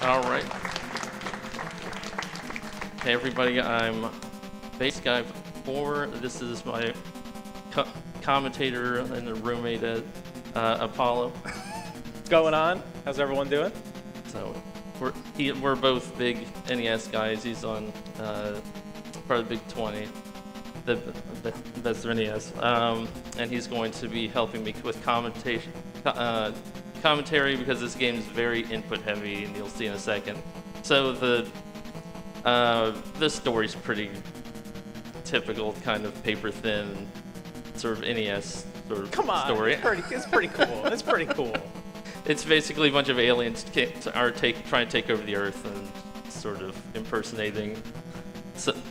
All right. Hey everybody, I'm bassguy4. This is my commentator and the roommate at Apollo. What's going on? How's everyone doing? So we're both big NES guys. He's on part of the Big 20, the best of NES, and he's going to be helping me with commentary because this game is very input heavy, and you'll see in a second. So this story's pretty typical, kind of paper thin, sort of NES sort of story. It's pretty cool. It's pretty cool. It's basically a bunch of aliens trying to take over the Earth and sort of impersonating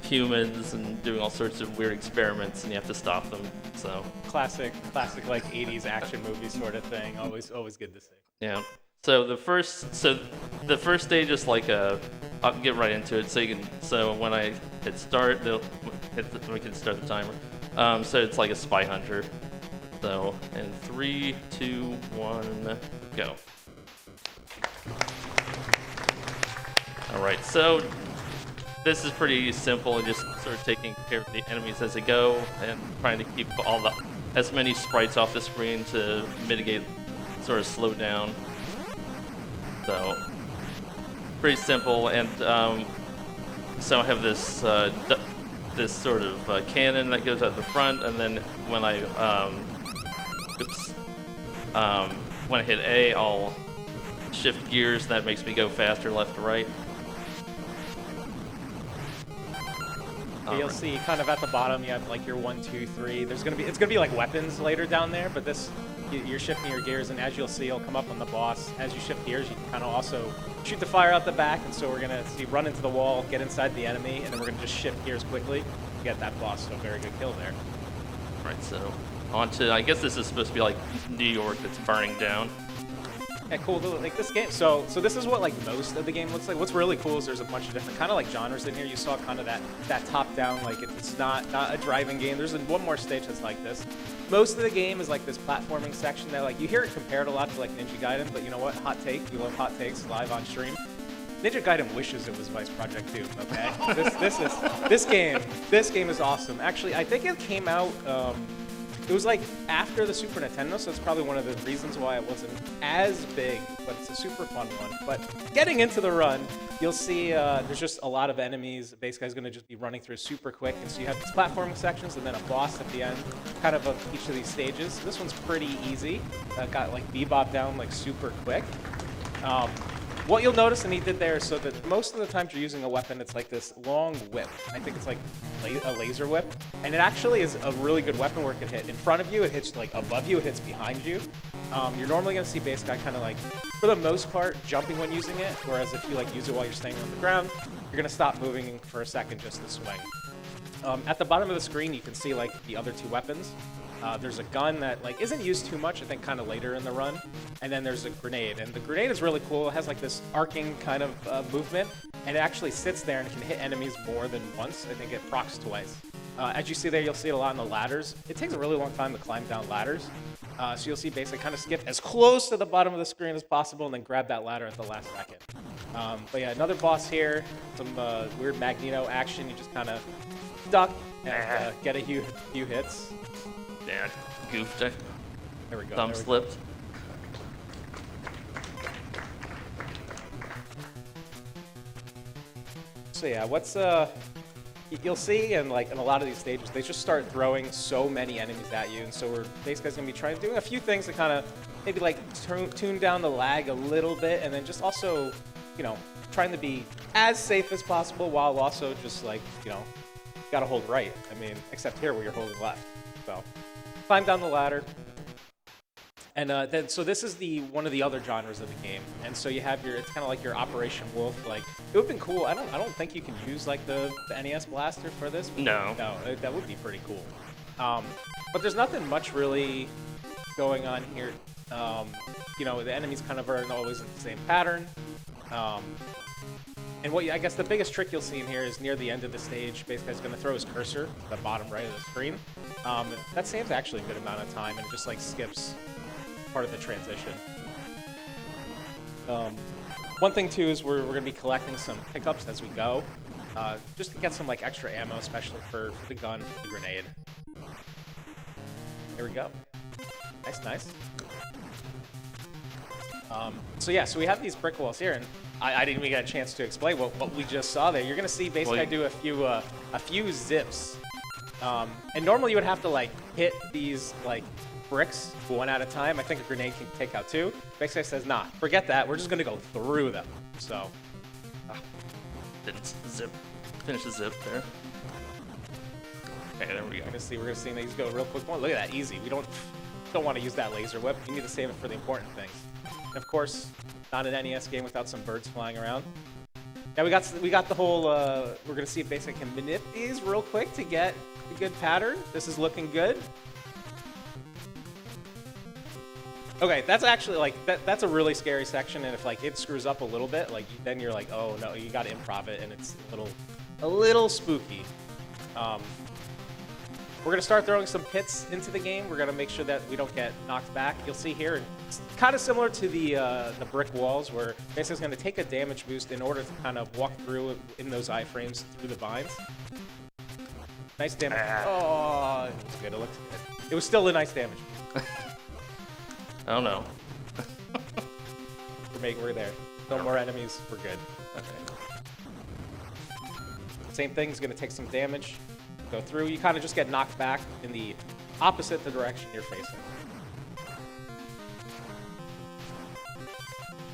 humans and doing all sorts of weird experiments, and you have to stop them. So classic like 80s action movie sort of thing. Always good to see. Yeah. So the first stage is like I'll get right into it. So when I hit start, we can start the timer. So it's like a spy hunter. So in 3, 2, 1, go. All right. So this is pretty simple. Just sort of taking care of the enemies as they go and trying to keep as many sprites off the screen to mitigate, sort of slow down. So pretty simple, and so I have this this sort of cannon that goes at the front, and then when I hit A, I'll shift gears. That makes me go faster left to right. You'll see kind of at the bottom you have like your 1, 2, 3. It's gonna be like weapons later down there, but you're shifting your gears, and as you'll see, it'll come up on the boss. As you shift gears, you can kind of also shoot the fire out the back, and so we're gonna see run into the wall, get inside the enemy, and then we're gonna just shift gears quickly to get that boss. So very good kill there. Right. So on to, I guess this is supposed to be like New York that's burning down. Yeah, cool. Like this game. So this is what like most of the game looks like. What's really cool is there's a bunch of different kind of like genres in here. You saw kind of that top down, like it's not a driving game. There's one more stage that's like this. Most of the game is like this platforming section that like you hear it compared a lot to like Ninja Gaiden, but you know what? Hot take. We love hot takes live on stream. Ninja Gaiden wishes it was Vice Project 2. Okay. This game is awesome. Actually, I think it came out. It was like after the Super Nintendo, so it's probably one of the reasons why it wasn't as big, but it's a super fun one. But getting into the run, you'll see there's just a lot of enemies. Basically, is going to just be running through super quick, and so you have these platforming sections and then a boss at the end, kind of each of these stages. This one's pretty easy. Got like bebop down like super quick. What you'll notice, and he did there, so that most of the times you're using a weapon, it's like this long whip. I think it's like a laser whip. And it actually is a really good weapon where it can hit in front of you, it hits like above you, it hits behind you. You're normally going to see Bass Guy kind of like, for the most part, jumping when using it, whereas if you like use it while you're staying on the ground, you're going to stop moving for a second just to swing. At the bottom of the screen, you can see like the other two weapons. There's a gun that like isn't used too much, I think kind of later in the run. And then there's a grenade. And the grenade is really cool. It has like this arcing kind of movement. And it actually sits there and can hit enemies more than once. I think it procs twice. As you see there, you'll see it a lot in the ladders. It takes a really long time to climb down ladders. So you'll see basically kind of skip as close to the bottom of the screen as possible and then grab that ladder at the last second. But yeah, another boss here. Some weird Magneto action. You just kind of duck and get a few hits. Yeah, goofed it. There we go. Thumb slipped. So yeah, what's you'll see in like in a lot of these stages, they just start throwing so many enemies at you, and so we're basically gonna be doing a few things to kind of maybe like tune down the lag a little bit, and then just also, you know, trying to be as safe as possible while also just like, you know, gotta hold right. I mean, except here where you're holding left. So climb down the ladder. And then, so this is one of the other genres of the game, and so you have it's kind of like your Operation Wolf. Like, it would have been cool. I don't think you can use like the NES blaster for this. No, that would be pretty cool. But there's nothing much really going on here. You know, the enemies kind of are always in the same pattern. And I guess the biggest trick you'll see in here is near the end of the stage, basically he's going to throw his cursor to the bottom right of the screen. That saves actually a good amount of time, and it just like skips part of the transition. One thing too is we're gonna be collecting some pickups as we go, just to get some like extra ammo, especially for the gun, for the grenade. Here we go. Nice, nice. So yeah, so we have these brick walls here, and I didn't even get a chance to explain what we just saw there. You're gonna see basically I do a few zips, and normally you would have to like hit these like bricks one at a time. I think a grenade can take out two. Bassguy says, nah, forget that. We're just gonna go through them. So didn't finish the zip there. Okay, there we go. We're gonna see these go real quick. Look at that, easy. We don't want to use that laser whip. You need to save it for the important things. And of course, not an NES game without some birds flying around. Now we got the whole. We're gonna see if Bassguy can manipulate these real quick to get a good pattern. This is looking good. Okay, that's actually like that's a really scary section, and if like it screws up a little bit, like then you're like, oh no, you got to improv it, and it's a little spooky. We're gonna start throwing some pits into the game. We're gonna make sure that we don't get knocked back. You'll see here, it's kind of similar to the brick walls, where Bassguy's gonna take a damage boost in order to kind of walk through in those iframes through the vines. Nice damage. Oh, it was good. It looked good. It was still a nice damage. I don't know. We're there. No more enemies. We're good. Okay. Same thing. Is gonna take some damage. Go through. You kind of just get knocked back in the opposite the direction you're facing.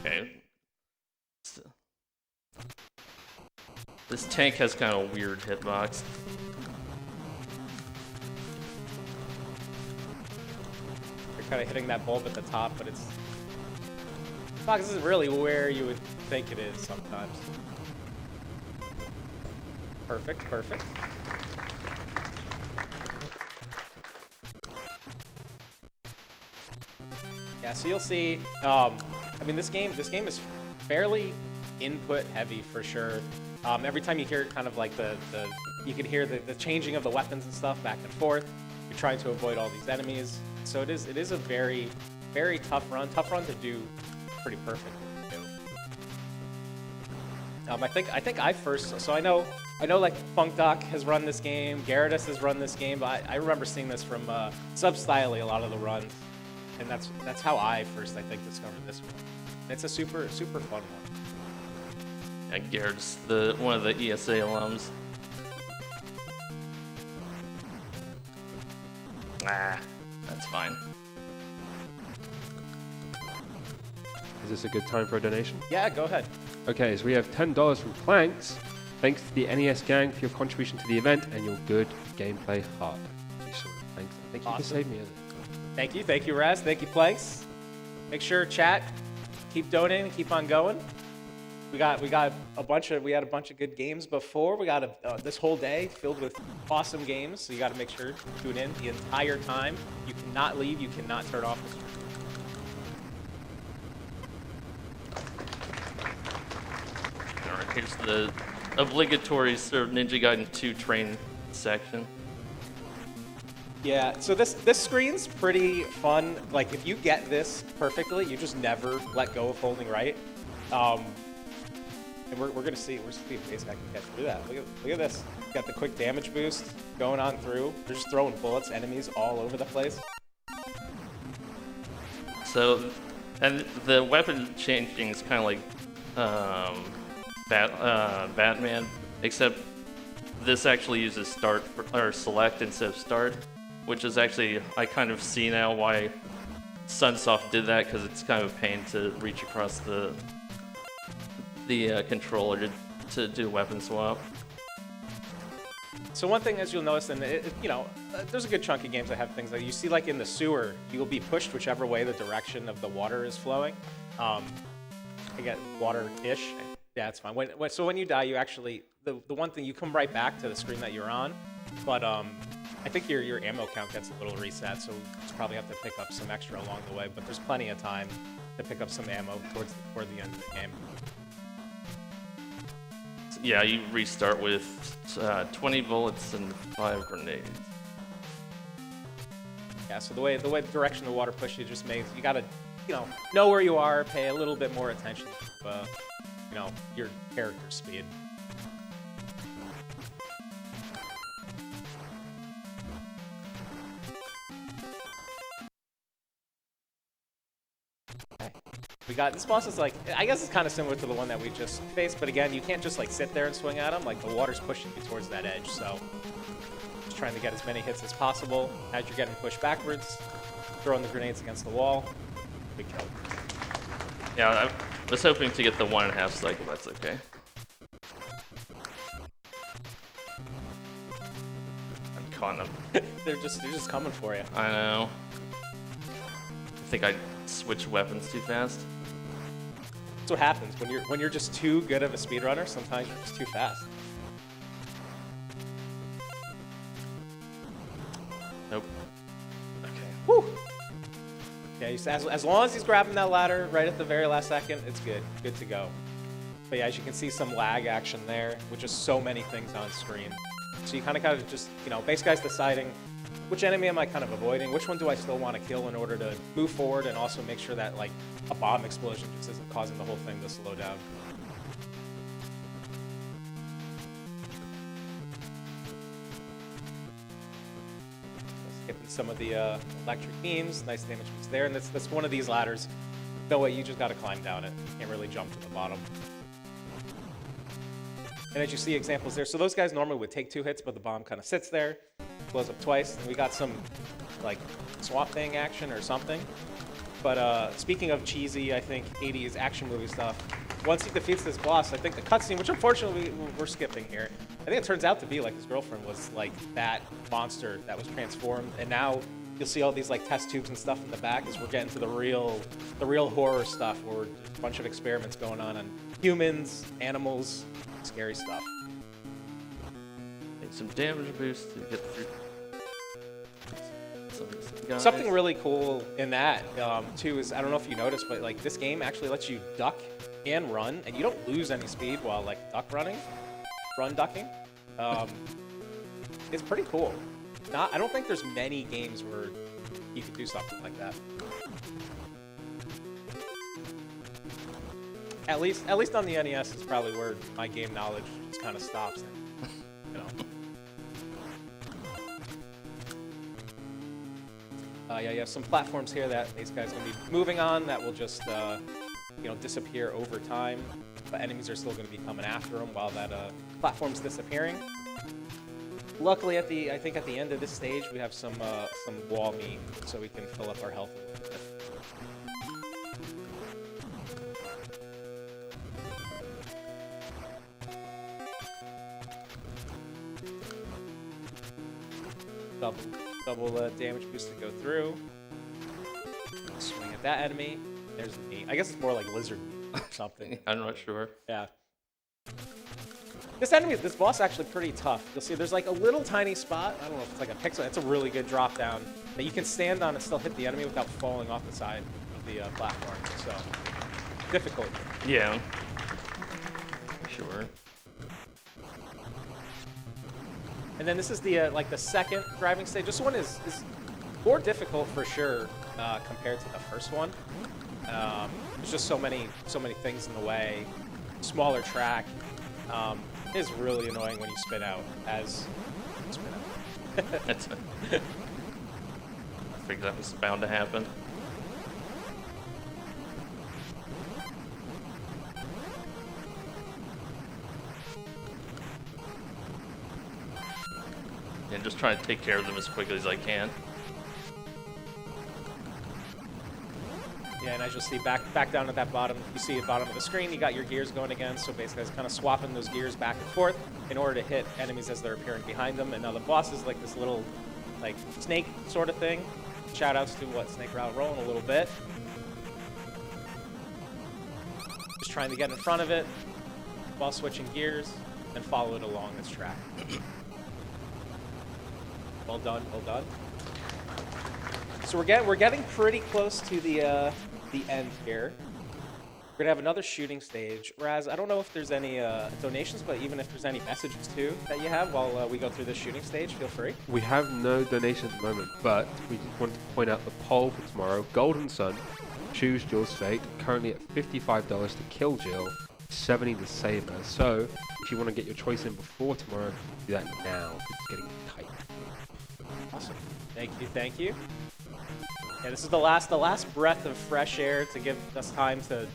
Okay. This tank has kind of a weird hitbox. You're kind of hitting that bulb at the top, but it's box isn't really where you would think it is sometimes. Perfect, perfect. Yeah, so you'll see. I mean, this game is fairly input heavy for sure. Every time you hear kind of like you can hear the changing of the weapons and stuff back and forth. You're trying to avoid all these enemies, so it is a very, very tough run. Tough run to do pretty perfectly too. I think I first. So I know like Funkdoc has run this game, Gyarados has run this game, but I remember seeing this from Substylely a lot of the runs. And that's how I first, I think, discovered this one. It's a super, super fun one. And Garrett's one of the ESA alums. Ah, that's fine. Is this a good time for a donation? Yeah, go ahead. Okay, so we have $10 from Planks. Thanks to the NES gang for your contribution to the event and your good gameplay heart. Thanks. I think you can save me. Thank you, Raz. Thank you, Planks. Make sure chat, keep donating, keep on going. We had a bunch of good games before. We got this whole day filled with awesome games. So you got to make sure to tune in the entire time. You cannot leave. You cannot turn off the stream. All right, here's the obligatory sort of Ninja Gaiden 2 train section. Yeah, so this screen's pretty fun. Like, if you get this perfectly, you just never let go of holding right. And we're gonna see if Bassguy can get through that. Look at this. Got the quick damage boost going on through. They're just throwing bullets, enemies all over the place. So, and the weapon changing is kind of like Batman, except this actually uses start or select instead of start. Which is actually, I kind of see now why Sunsoft did that, because it's kind of a pain to reach across the controller to do weapon swap. So one thing, as you'll notice, and there's a good chunk of games that have things like you see, like in the sewer, you'll be pushed whichever way the direction of the water is flowing. I get water-ish. Yeah, it's fine. So when you die, you actually the one thing you come right back to the screen that you're on, but I think your ammo count gets a little reset, so you probably have to pick up some extra along the way, but there's plenty of time to pick up some ammo toward the end of the game. Yeah, you restart with 20 bullets and 5 grenades. Yeah, so the way the direction the water pushes you just makes you gotta know where you are, pay a little bit more attention to, your character speed. We got this boss is like, I guess it's kind of similar to the one that we just faced, but again, you can't just like sit there and swing at him. Like the water's pushing you towards that edge, so just trying to get as many hits as possible as you're getting pushed backwards, throwing the grenades against the wall. Big kill. Yeah, I was hoping to get the 1.5 cycle. That's okay. I'm caught up. they're just coming for you. I know. I think I switched weapons too fast. That's what happens when you're just too good of a speedrunner. Sometimes you're just too fast. Nope. Okay. Woo! Yeah, as long as he's grabbing that ladder right at the very last second, it's good. Good to go. But yeah, as you can see, some lag action there with just so many things on screen. So you kind of just, base guy's deciding which enemy am I kind of avoiding, which one do I still want to kill in order to move forward and also make sure that, like, a bomb explosion just isn't causing the whole thing to slow down. Skipping some of the electric beams, nice damage boost there, and that's one of these ladders. No way, you just got to climb down it. You can't really jump to the bottom. And as you see examples there, so those guys normally would take 2 hits, but the bomb kind of sits there, blows up twice, and we got some, like, Swamp Thing action or something. But speaking of cheesy, I think, 80s action movie stuff, once he defeats this boss, I think the cutscene, which unfortunately we're skipping here, I think it turns out to be like his girlfriend was like that monster that was transformed, and now you'll see all these like test tubes and stuff in the back as we're getting to the real horror stuff, where there's a bunch of experiments going on humans, animals, scary stuff. Need some damage boost to get through. Something really cool in that too is, I don't know if you noticed, but like this game actually lets you duck and run, and you don't lose any speed while like run ducking. It's pretty cool. I don't think there's many games where you could do something like that. At least on the NES is probably where my game knowledge just kind of stops. Yeah, you have some platforms here that these guys are going to be moving on that will just, disappear over time. But enemies are still going to be coming after them while that platform's disappearing. Luckily, I think at the end of this stage, we have some wall meat, so we can fill up our health a little bit. Double damage boost to go through. Swing at that enemy. There's the meat. I guess it's more like lizard meat or something. I'm not sure. Yeah. This boss is actually pretty tough. You'll see there's like a little tiny spot. I don't know if it's like a pixel. It's a really good drop down that you can stand on and still hit the enemy without falling off the side of the platform. So difficult. Yeah. Sure. And then this is the the second driving stage. This one is more difficult for sure compared to the first one. There's just so many things in the way. Smaller track. It is really annoying when you spin out. That's I figured that was bound to happen. And just trying to take care of them as quickly as I can. Yeah, and as you'll see back down at that bottom, you see at the bottom of the screen, you got your gears going again. So basically, it's kind of swapping those gears back and forth in order to hit enemies as they're appearing behind them. And now the boss is like this little, like, snake sort of thing. Shout outs to Snake Route Rolling a little bit. Just trying to get in front of it while switching gears and follow it along this track. Well done, well done. So we're getting pretty close to the end here. We're gonna have another shooting stage. Raz, I don't know if there's any donations, but even if there's any messages too that you have while we go through this shooting stage, feel free. We have no donation at the moment, but we just wanted to point out the poll for tomorrow. Golden Sun choose Jill's fate. Currently at $55 to kill Jill, $70 to save her. So if you want to get your choice in before tomorrow, do that now. It's getting tight. Awesome. Thank you, thank you. Yeah, this is the last breath of fresh air to give us time to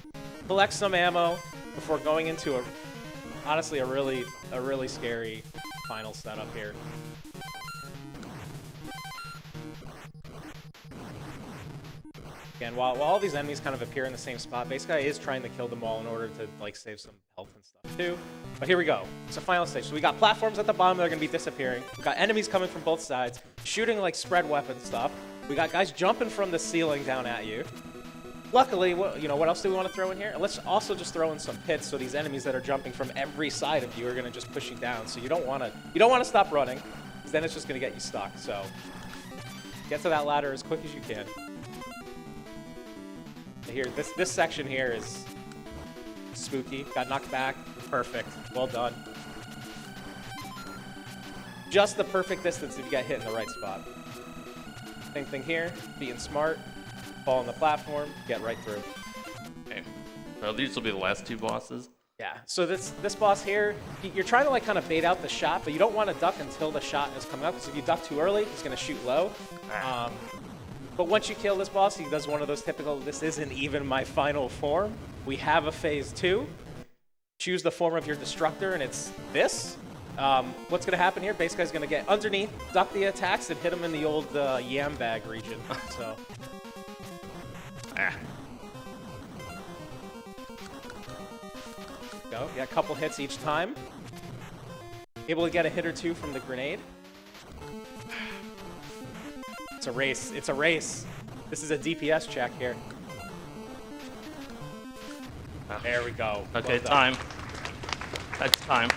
collect some ammo before going into honestly a really scary final setup here. Again, while all these enemies kind of appear in the same spot, bassguy is trying to kill them all in order to like save some health and stuff too. But here we go. It's a final stage. So we got platforms at the bottom that are going to be disappearing. We got enemies coming from both sides, shooting like spread weapon stuff. We got guys jumping from the ceiling down at you. Luckily, what else do we want to throw in here? Let's also just throw in some pits, so these enemies that are jumping from every side of you are going to just push you down. So you don't want to stop running, because then it's just going to get you stuck. So get to that ladder as quick as you can. Here, this section here is spooky. Got knocked back. Perfect. Well done. Just the perfect distance if you get hit in the right spot. Same thing here. Being smart. Fall on the platform. Get right through. Okay. So these will be the last two bosses. Yeah. So this boss here, you're trying to like kind of bait out the shot, but you don't want to duck until the shot is coming up, because if you duck too early, he's going to shoot low. But once you kill this boss, he does one of those typical, this isn't even my final form. We have a phase 2. Choose the form of your destructor, and it's this. What's going to happen here? Bassguy's going to get underneath, duck the attacks, and hit him in the old yam bag region. So. Go. Yeah, a couple hits each time. Able to get a hit or two from the grenade. It's a race. It's a race. This is a DPS check here. There we go. Okay, well time. That's time.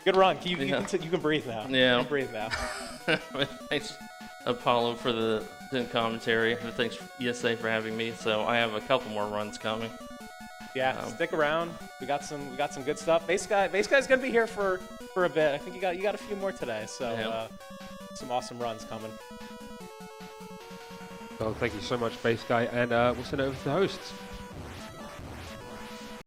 Good run. You can breathe now. Yeah. You can breathe now. Thanks, Apollo, for the commentary. Thanks, ESA, for having me. So I have a couple more runs coming. Yeah, stick around. We got some good stuff. Bassguy's gonna be here for a bit. I think you got a few more today. So yeah. Some awesome runs coming. Well, thank you so much, Bassguy, and we'll send it over to the hosts.